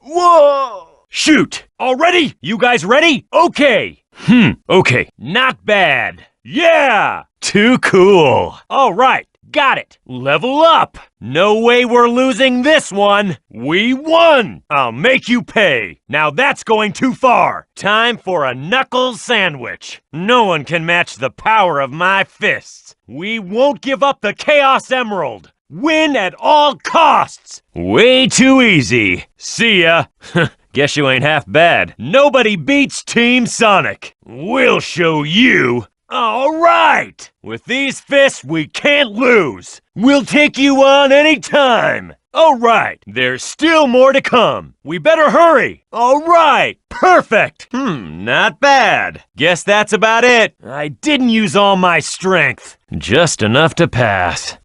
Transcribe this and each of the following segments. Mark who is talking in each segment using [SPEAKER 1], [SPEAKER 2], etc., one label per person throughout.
[SPEAKER 1] Whoa! Shoot! Already? You guys ready? Okay. Okay. Not bad. Yeah! Too cool. All right. Got it. Level up. No way we're losing this one. We won. I'll make you pay. Now that's going too far. Time for a knuckle sandwich. No one can match the power of my fists. We won't give up the Chaos Emerald. Win at all costs. Way too easy. See ya. Guess you ain't half bad. Nobody beats Team Sonic. We'll show you. All right! With these fists, we can't lose. We'll take you on any time. All right, there's still more to come. We better hurry. All right, perfect. Not bad. Guess that's about it. I didn't use all my strength. Just enough to pass.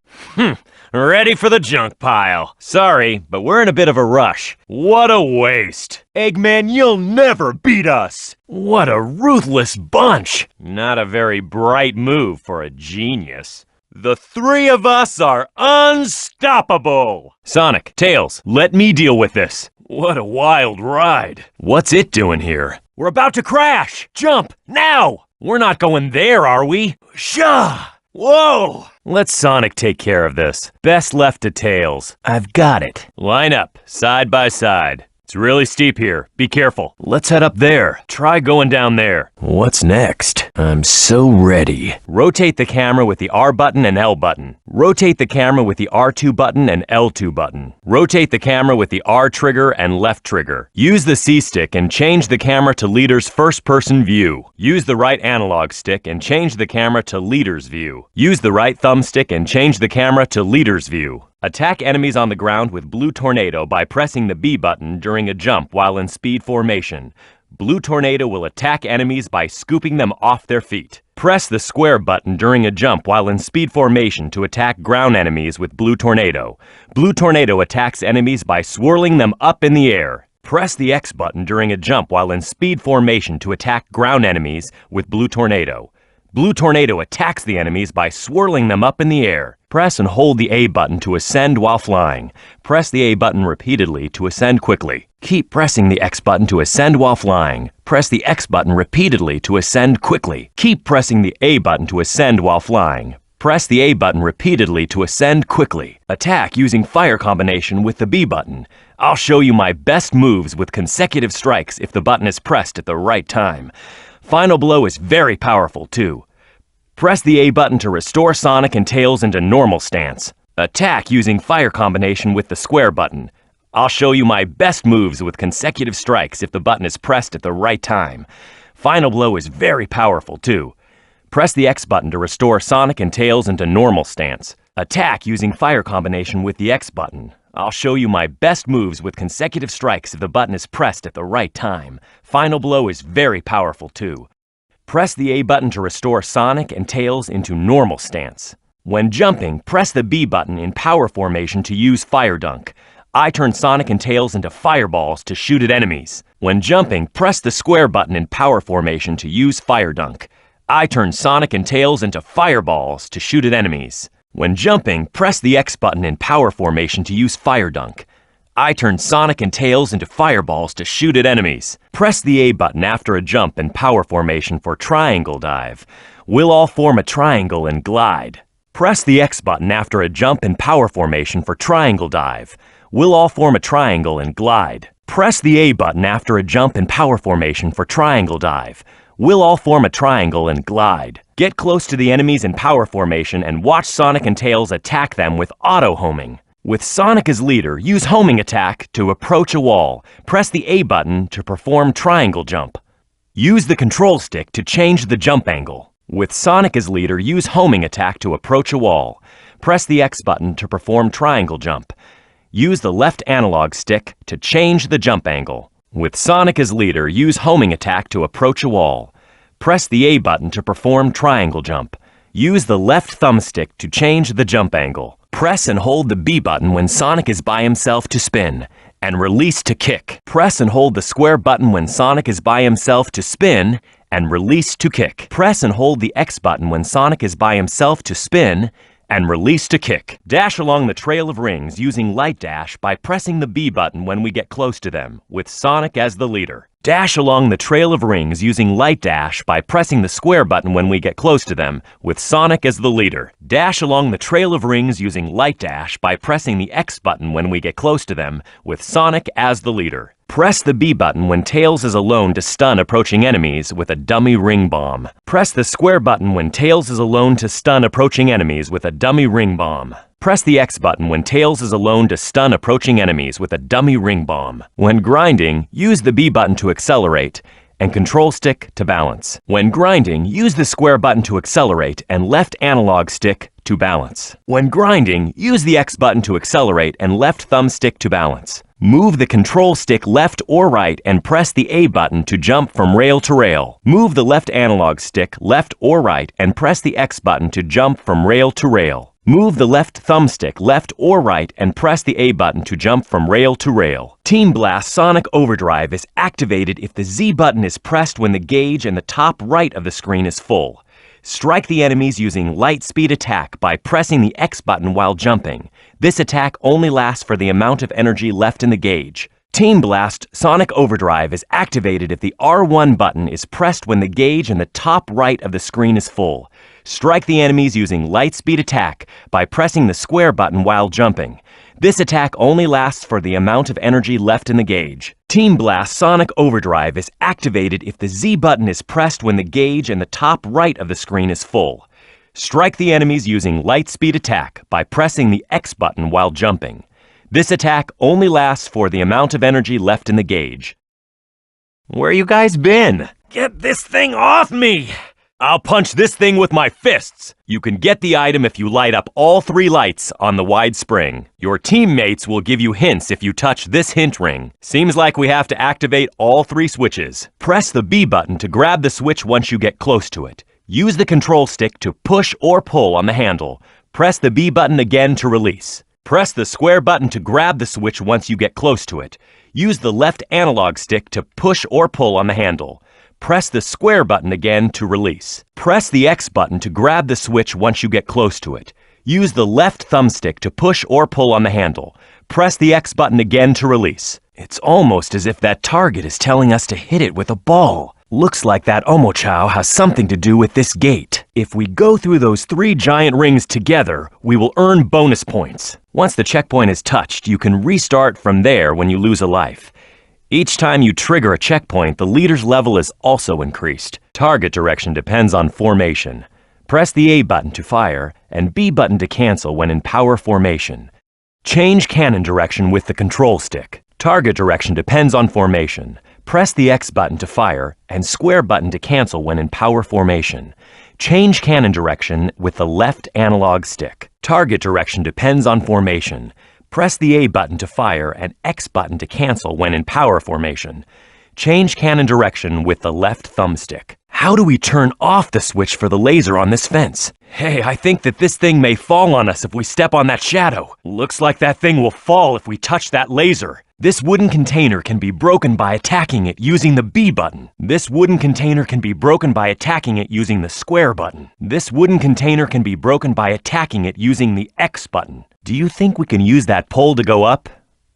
[SPEAKER 1] Ready for the junk pile. Sorry, but we're in a bit of a rush. What a waste. Eggman, you'll never beat us. What a ruthless bunch. Not a very bright move for a genius. The three of us are unstoppable. Sonic, Tails, let me deal with this. What a wild ride. What's it doing here? We're about to crash. Jump, now. We're not going there, are we? Shah! Whoa! Let Sonic take care of this. Best left to Tails. I've got it. Line up, side by side. It's really steep here. Be careful. Let's head up there. Try going down there. What's next? I'm so ready. Rotate the camera with the R button and L button. Rotate the camera with the R2 button and L2 button. Rotate the camera with the R trigger and left trigger. Use the C stick and change the camera to leader's first-person view. Use the right analog stick and change the camera to leader's view. Use the right thumbstick and change the camera to leader's view. Attack enemies on the ground with Blue Tornado by pressing the B button during a jump while in speed formation. Blue Tornado will attack enemies by scooping them off their feet. Press the square button during a jump while in speed formation to attack ground enemies with Blue Tornado. Blue Tornado attacks enemies by swirling them up in the air. Press the X button during a jump while in speed formation to attack ground enemies with Blue Tornado. Blue Tornado attacks the enemies by swirling them up in the air. Press and hold the A button to ascend while flying. Press the A button repeatedly to ascend quickly. Keep pressing the X button to ascend while flying. Press the X button repeatedly to ascend quickly. Keep pressing the A button to ascend while flying. Press the A button repeatedly to ascend quickly. Attack using fire combination with the B button. I'll show you my best moves with consecutive strikes if the button is pressed at the right time. Final blow is very powerful too. Press the A button to restore Sonic and Tails into normal stance. Attack using fire combination with the square button. I'll show you my best moves with consecutive strikes if the button is pressed at the right time. Final blow is very powerful too. Press the X button to restore Sonic and Tails into normal stance. Attack using fire combination with the X button. I'll show you my best moves with consecutive strikes if the button is pressed at the right time. Final blow is very powerful too. Press the A button to restore Sonic and Tails into normal stance. When jumping, press the B button in power formation to use Fire Dunk. I turn Sonic and Tails into fireballs to shoot at enemies. When jumping, press the square button in power formation to use Fire Dunk. I turn Sonic and Tails into fireballs to shoot at enemies. When jumping, press the X button in power formation to use Fire Dunk. I turn Sonic and Tails into fireballs to shoot at enemies. Press the A button after a jump in power formation for triangle dive. We'll all form a triangle and glide. Press the X button after a jump in power formation for triangle dive. We'll all form a triangle and glide. Press the A button after a jump in power formation for triangle dive. We'll all form a triangle and glide. Get close to the enemies in power formation and watch Sonic and Tails attack them with auto-homing. With Sonic as leader, use homing attack to approach a wall. Press the A button to perform triangle jump. Use the control stick to change the jump angle. With Sonic as leader, use homing attack to approach a wall. Press the X button to perform triangle jump. Use the left analog stick to change the jump angle. With Sonic as leader, use homing attack to approach a wall. Press the A button to perform triangle jump. Use the left thumbstick to change the jump angle. Press and hold the B button when Sonic is by himself to spin, and release to kick. Press and hold the square button when Sonic is by himself to spin, and release to kick. Press and hold the X button when Sonic is by himself to spin, and release to kick. Dash along the trail of rings using light dash by pressing the B button when we get close to them, with Sonic as the leader. Dash along the trail of rings using light dash by pressing the square button when we get close to them, with Sonic as the leader. Dash along the trail of rings using light dash by pressing the X button when we get close to them, with Sonic as the leader. Press the B button when Tails is alone to stun approaching enemies with a dummy ring bomb. Press the square button when Tails is alone to stun approaching enemies with a dummy ring bomb. Press the X button when Tails is alone to stun approaching enemies with a dummy ring bomb. When grinding, use the B button to accelerate and control stick to balance. When grinding, use the square button to accelerate and left analog stick to balance. When grinding, use the X button to accelerate and left thumbstick to balance. Move the control stick left or right and press the A button to jump from rail to rail. Move the left analog stick left or right and press the X button to jump from rail to rail. Move the left thumbstick left or right and press the A button to jump from rail to rail. Team Blast Sonic Overdrive is activated if the Z button is pressed when the gauge in the top right of the screen is full. Strike the enemies using light speed attack by pressing the X button while jumping. This attack only lasts for the amount of energy left in the gauge. Team Blast Sonic Overdrive is activated if the R1 button is pressed when the gauge in the top right of the screen is full. Strike the enemies using light speed attack by pressing the square button while jumping. This attack only lasts for the amount of energy left in the gauge. Team Blast Sonic Overdrive is activated if the Z button is pressed when the gauge in the top right of the screen is full. Strike the enemies using light speed attack by pressing the X button while jumping. This attack only lasts for the amount of energy left in the gauge. Where you guys been? Get this thing off me! I'll punch this thing with my fists. You can get the item if you light up all 3 lights on the wide spring. Your teammates will give you hints if you touch this hint ring. Seems like we have to activate all 3 switches. Press the B button to grab the switch once you get close to it. Use the control stick to push or pull on the handle. Press the B button again to release. Press the square button to grab the switch once you get close to it. Use the left analog stick to push or pull on the handle. Press the square button again to release. Press the X button to grab the switch once you get close to it. Use the left thumbstick to push or pull on the handle. Press the X button again to release. It's almost as if that target is telling us to hit it with a ball. Looks like that Omochao has something to do with this gate. If we go through those 3 giant rings together, we will earn bonus points. Once the checkpoint is touched, you can restart from there when you lose a life. Each time you trigger a checkpoint, the leader's level is also increased. Target direction depends on formation. Press the A button to fire and B button to cancel when in power formation. Change cannon direction with the control stick. Target direction depends on formation. Press the X button to fire and square button to cancel when in power formation. Change cannon direction with the left analog stick. Target direction depends on formation. Press the A button to fire and X button to cancel when in power formation. Change cannon direction with the left thumbstick. How do we turn off the switch for the laser on this fence? Hey, I think that this thing may fall on us if we step on that shadow. Looks like that thing will fall if we touch that laser. This wooden container can be broken by attacking it using the B button. This wooden container can be broken by attacking it using the square button. This wooden container can be broken by attacking it using the X button. Do you think we can use that pole to go up?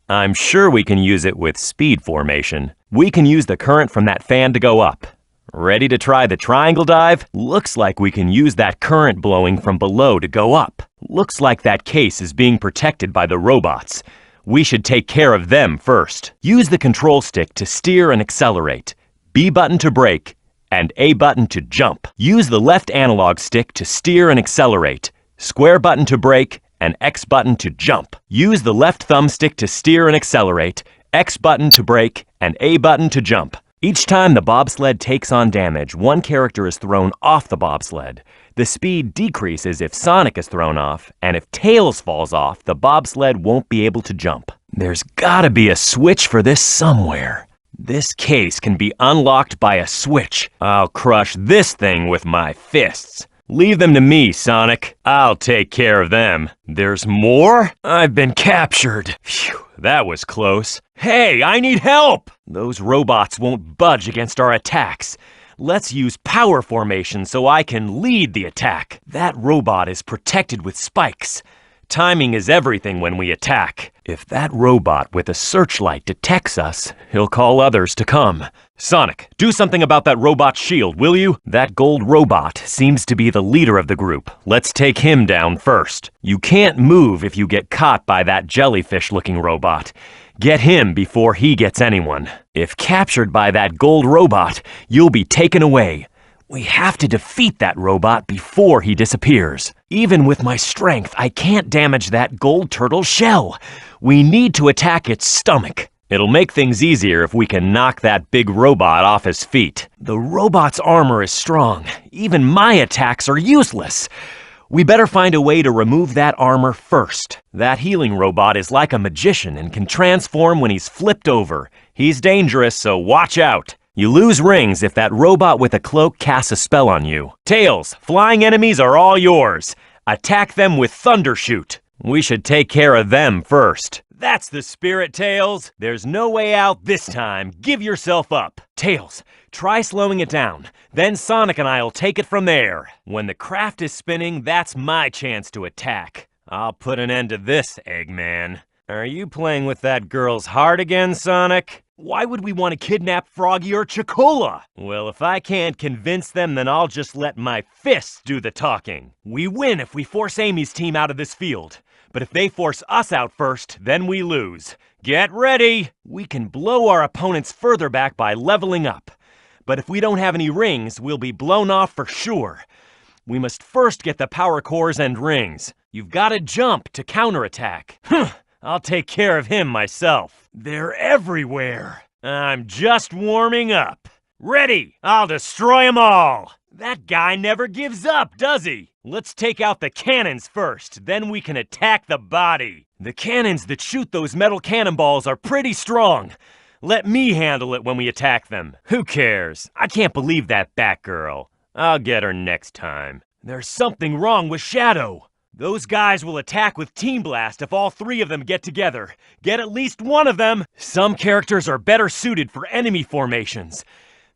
[SPEAKER 1] I'm sure we can use it with speed formation. We can use the current from that fan to go up. Ready to try the triangle dive? Looks like we can use that current blowing from below to go up. Looks like that case is being protected by the robots. We should take care of them first. Use the control stick to steer and accelerate, B button to brake, and A button to jump. Use the left analog stick to steer and accelerate, square button to brake, and X button to jump. Use the left thumbstick to steer and accelerate, X button to brake, and A button to jump. Each time the bobsled takes on damage, one character is thrown off the bobsled. The speed decreases if Sonic is thrown off, and if Tails falls off, the bobsled won't be able to jump. There's gotta be a switch for this somewhere. This case can be unlocked by a switch. I'll crush this thing with my fists. Leave them to me, Sonic. I'll take care of them. There's more? I've been captured. Phew, that was close. Hey, I need help! Those robots won't budge against our attacks. Let's use power formation so I can lead the attack. That robot is protected with spikes. Timing is everything when we attack. If that robot with a searchlight detects us, he'll call others to come. Sonic, do something about that robot's shield, will you? That gold robot seems to be the leader of the group. Let's take him down first. You can't move if you get caught by that jellyfish-looking robot. Get him before he gets anyone. If captured by that gold robot, you'll be taken away. We have to defeat that robot before he disappears. Even with my strength, I can't damage that gold turtle's shell. We need to attack its stomach. It'll make things easier if we can knock that big robot off his feet. The robot's armor is strong. Even my attacks are useless. We better find a way to remove that armor first. That healing robot is like a magician and can transform when he's flipped over. He's dangerous, so watch out. You lose rings if that robot with a cloak casts a spell on you. Tails, flying enemies are all yours. Attack them with Thundershoot. We should take care of them first. That's the spirit, Tails. There's no way out this time. Give yourself up. Tails, try slowing it down. Then Sonic and I'll take it from there. When the craft is spinning, that's my chance to attack. I'll put an end to this, Eggman. Are you playing with that girl's heart again, Sonic? Why would we want to kidnap Froggy or Chocola? Well, if I can't convince them, then I'll just let my fists do the talking. We win if we force Amy's team out of this field. But if they force us out first, then we lose. Get ready! We can blow our opponents further back by leveling up. But if we don't have any rings, we'll be blown off for sure. We must first get the power cores and rings. You've got to jump to counterattack. I'll take care of him myself. They're everywhere. I'm just warming up. Ready! I'll destroy them all! That guy never gives up, does he? Let's take out the cannons first, then we can attack the body. The cannons that shoot those metal cannonballs are pretty strong. Let me handle it when we attack them. Who cares? I can't believe that Batgirl. I'll get her next time. There's something wrong with Shadow. Those guys will attack with Team Blast if all three of them get together. Get at least one of them. Some characters are better suited for enemy formations.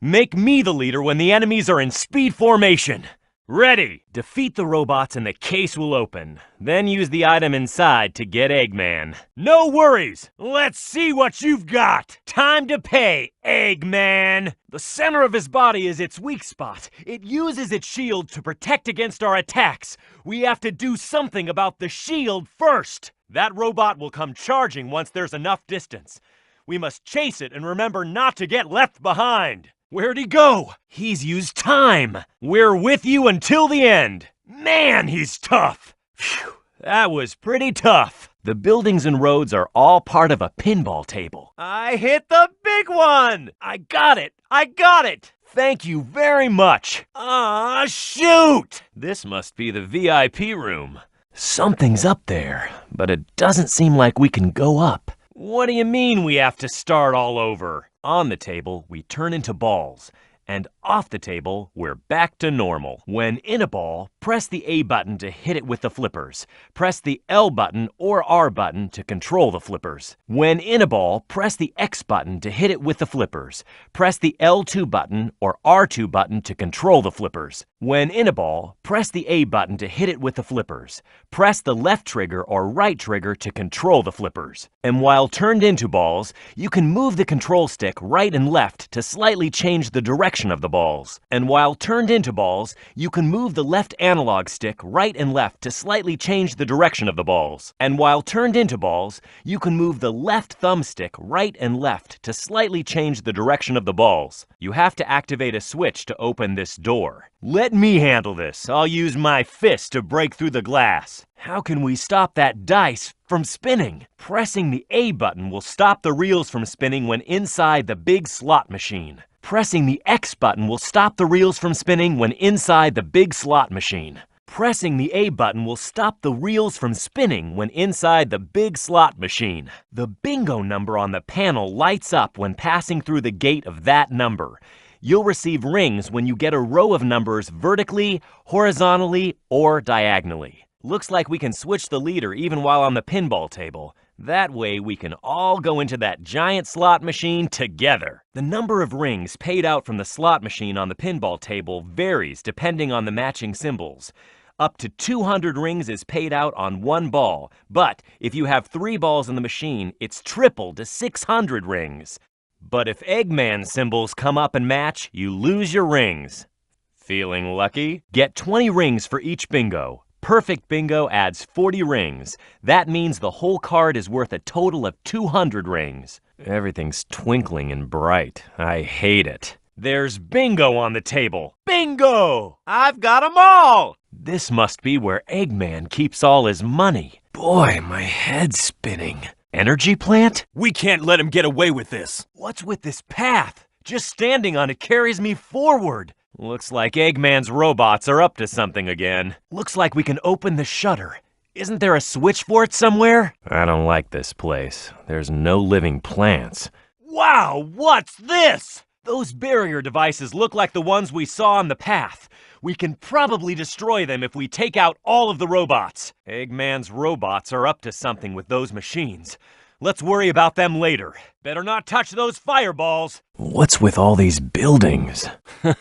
[SPEAKER 1] Make me the leader when the enemies are in speed formation. Ready! Defeat the robots and the case will open. Then use the item inside to get Eggman. No worries! Let's see what you've got! Time to pay, Eggman! The center of his body is its weak spot. It uses its shield to protect against our attacks. We have to do something about the shield first. That robot will come charging once there's enough distance. We must chase it and remember not to get left behind. Where'd he go? He's used time. We're with you until the end. Man, he's tough. Phew, that was pretty tough. The buildings and roads are all part of a pinball table. I hit the big one! I got it! I got it! Thank you very much. Ah, shoot! This must be the VIP room. Something's up there, but it doesn't seem like we can go up. What do you mean we have to start all over? On the table, we turn into balls, and off the table, we're back to normal. When in a ball, press the A button to hit it with the flippers. Press the L button or R button to control the flippers. When in a ball, press the X button to hit it with the flippers. Press the L2 button or R2 button to control the flippers. When in a ball, press the A button to hit it with the flippers. Press the left trigger or right trigger to control the flippers. And while turned into balls, you can move the control stick right and left to slightly change the direction of the balls. And while turned into balls, you can move the left analog stick right and left to slightly change the direction of the balls. And while turned into balls, you can move the left thumbstick right and left to slightly change the direction of the balls. You have to activate a switch to open this door. Let me handle this. I'll use my fist to break through the glass. How can we stop that dice from spinning? Pressing the A button will stop the reels from spinning when inside the big slot machine. Pressing the X button will stop the reels from spinning when inside the big slot machine. Pressing the A button will stop the reels from spinning when inside the big slot machine. The bingo number on the panel lights up when passing through the gate of that number. You'll receive rings when you get a row of numbers vertically, horizontally, or diagonally. Looks like we can switch the leader even while on the pinball table. That way we can all go into that giant slot machine together. The number of rings paid out from the slot machine on the pinball table varies depending on the matching symbols. Up to 200 rings is paid out on one ball, but if you have 3 balls in the machine, it's triple to 600 rings. But if Eggman symbols come up and match, you lose your rings. Feeling lucky? Get 20 rings for each bingo. Perfect bingo adds 40 rings. That means the whole card is worth a total of 200 rings. Everything's twinkling and bright. I hate it. There's bingo on the table. Bingo! I've got 'em all! This must be where Eggman keeps all his money. Boy, my head's spinning. Energy plant? We can't let him get away with this. What's with this path? Just standing on it carries me forward. Looks like Eggman's robots are up to something again. Looks like we can open the shutter. Isn't there a switch for it somewhere? I don't like this place. There's no living plants. Wow, what's this? Those barrier devices look like the ones we saw on the path. We can probably destroy them if we take out all of the robots. Eggman's robots are up to something with those machines. Let's worry about them later. Better not touch those fireballs. What's with all these buildings?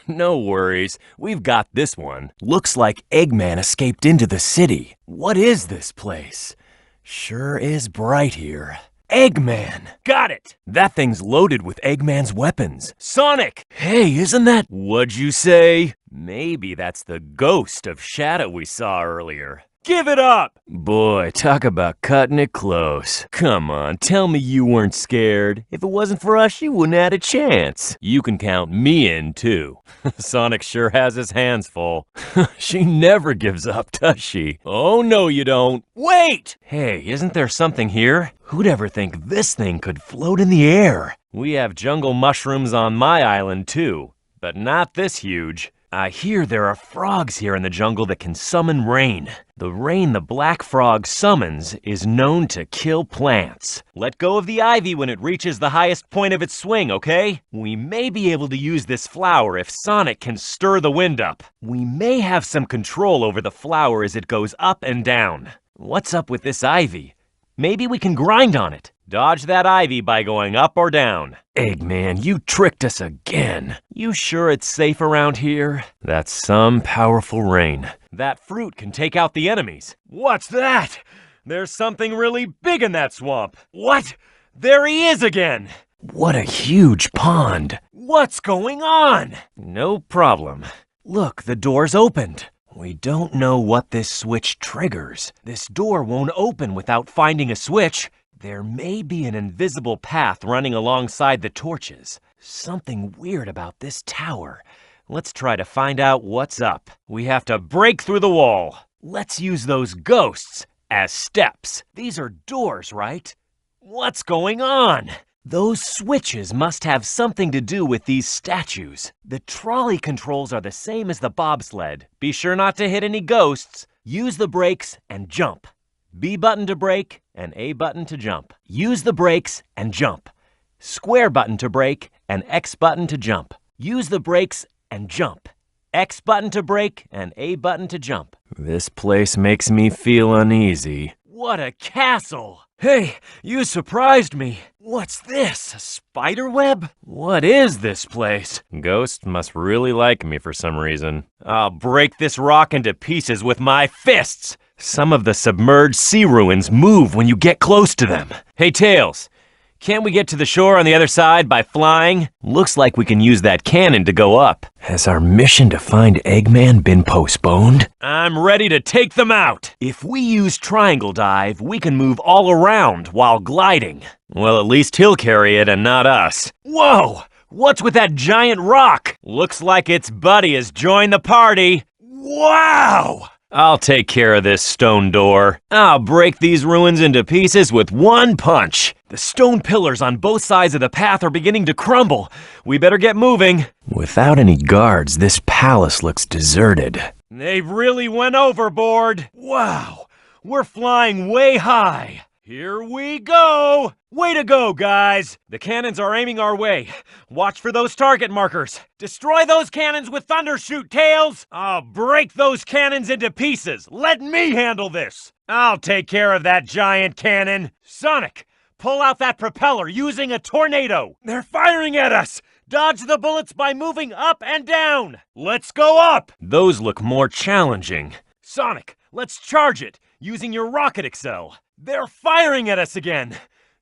[SPEAKER 1] No worries. We've got this one. Looks like Eggman escaped into the city. What is this place? Sure is bright here. Eggman! Got it! That thing's loaded with Eggman's weapons. Sonic! Hey, isn't that... What'd you say? Maybe that's the ghost of Shadow we saw earlier. Give it up! Boy, talk about cutting it close. Come on, tell me you weren't scared. If it wasn't for us, you wouldn't have had a chance. You can count me in, too. Sonic sure has his hands full. She never gives up, does she? Oh, no, you don't. Wait! Hey, isn't there something here? Who'd ever think this thing could float in the air? We have jungle mushrooms on my island, too, but not this huge. I hear there are frogs here in the jungle that can summon rain. The rain the black frog summons is known to kill plants. Let go of the ivy when it reaches the highest point of its swing, okay? We may be able to use this flower if Sonic can stir the wind up. We may have some control over the flower as it goes up and down. What's up with this ivy? Maybe we can grind on it. Dodge that ivy by going up or down. Eggman, you tricked us again. You sure it's safe around here? That's some powerful rain. That fruit can take out the enemies. What's that? There's something really big in that swamp. What? There he is again. What a huge pond. What's going on? No problem. Look, the door's opened. We don't know what this switch triggers. This door won't open without finding a switch. There may be an invisible path running alongside the torches. Something weird about this tower. Let's try to find out what's up. We have to break through the wall. Let's use those ghosts as steps. These are doors, right? What's going on? Those switches must have something to do with these statues. The trolley controls are the same as the bobsled. Be sure not to hit any ghosts. Use the brakes and jump. B button to brake and A button to jump. Use the brakes and jump. Square button to brake and X button to jump. Use the brakes and jump. X button to brake and A button to jump. This place makes me feel uneasy. What a castle! Hey, you surprised me. What's this, a spider web? What is this place? Ghosts must really like me for some reason. I'll break this rock into pieces with my fists. Some of the submerged sea ruins move when you get close to them. Hey, Tails, can't we get to the shore on the other side by flying? Looks like we can use that cannon to go up. Has our mission to find Eggman been postponed? I'm ready to take them out. If we use triangle dive, we can move all around while gliding. Well, at least he'll carry it and not us. Whoa! What's with that giant rock? Looks like its buddy has joined the party. Wow! I'll take care of this stone door. I'll break these ruins into pieces with one punch. The stone pillars on both sides of the path are beginning to crumble. We better get moving. Without any guards, this palace looks deserted. They really went overboard. Wow, we're flying way high. Here we go! Way to go, guys! The cannons are aiming our way. Watch for those target markers. Destroy those cannons with thunder shoot, Tails! I'll break those cannons into pieces. Let me handle this. I'll take care of that giant cannon. Sonic, pull out that propeller using a tornado. They're firing at us! Dodge the bullets by moving up and down. Let's go up! Those look more challenging. Sonic, let's charge it using your rocket Excel. They're firing at us again.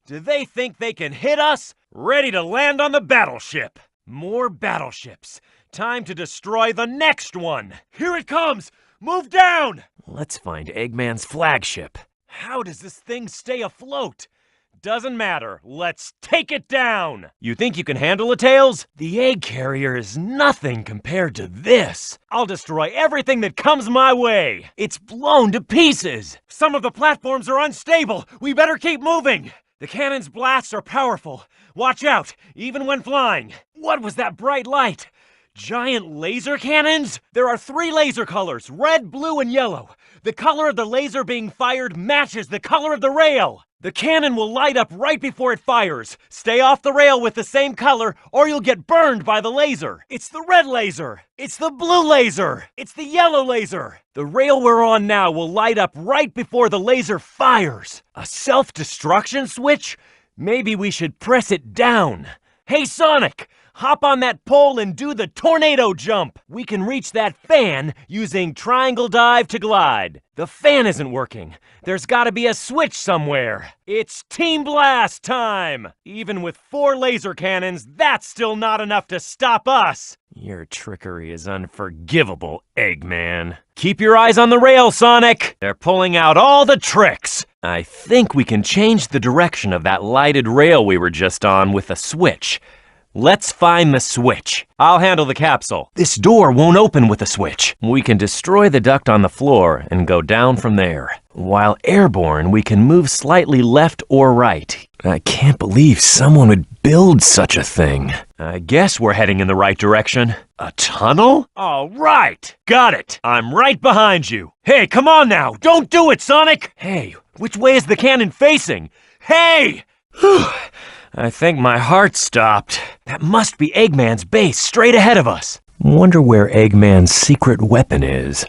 [SPEAKER 1] Do they think they can hit us? Ready to land on the battleship. More battleships. Time to destroy the next one. Here it comes. Move down. Let's find Eggman's flagship. How does this thing stay afloat? Doesn't matter. Let's take it down. You think you can handle it, Tails? The egg carrier is nothing compared to this. I'll destroy everything that comes my way. It's blown to pieces. Some of the platforms are unstable. We better keep moving. The cannon's blasts are powerful. Watch out, even when flying. What was that bright light? Giant laser cannons? There are 3 laser colors, red, blue, and yellow. The color of the laser being fired matches the color of the rail. The cannon will light up right before it fires. Stay off the rail with the same color or you'll get burned by the laser. It's the red laser. It's the blue laser. It's the yellow laser. The rail we're on now will light up right before the laser fires. A self-destruction switch? Maybe we should press it down. Hey, Sonic! Hop on that pole and do the tornado jump. We can reach that fan using triangle dive to glide. The fan isn't working. There's gotta be a switch somewhere. It's Team Blast time! Even with 4 laser cannons, that's still not enough to stop us. Your trickery is unforgivable, Eggman. Keep your eyes on the rail, Sonic. They're pulling out all the tricks. I think we can change the direction of that lighted rail we were just on with a switch. Let's find the switch. I'll handle the capsule. This door won't open with a switch. We can destroy the duct on the floor and go down from there. While airborne, we can move slightly left or right. I can't believe someone would build such a thing. I guess we're heading in the right direction. A tunnel? All right. Got it. I'm right behind you. Hey, come on now. Don't do it, Sonic. Hey, which way is the cannon facing? Hey! I think my heart stopped. That must be Eggman's base straight ahead of us. Wonder where Eggman's secret weapon is.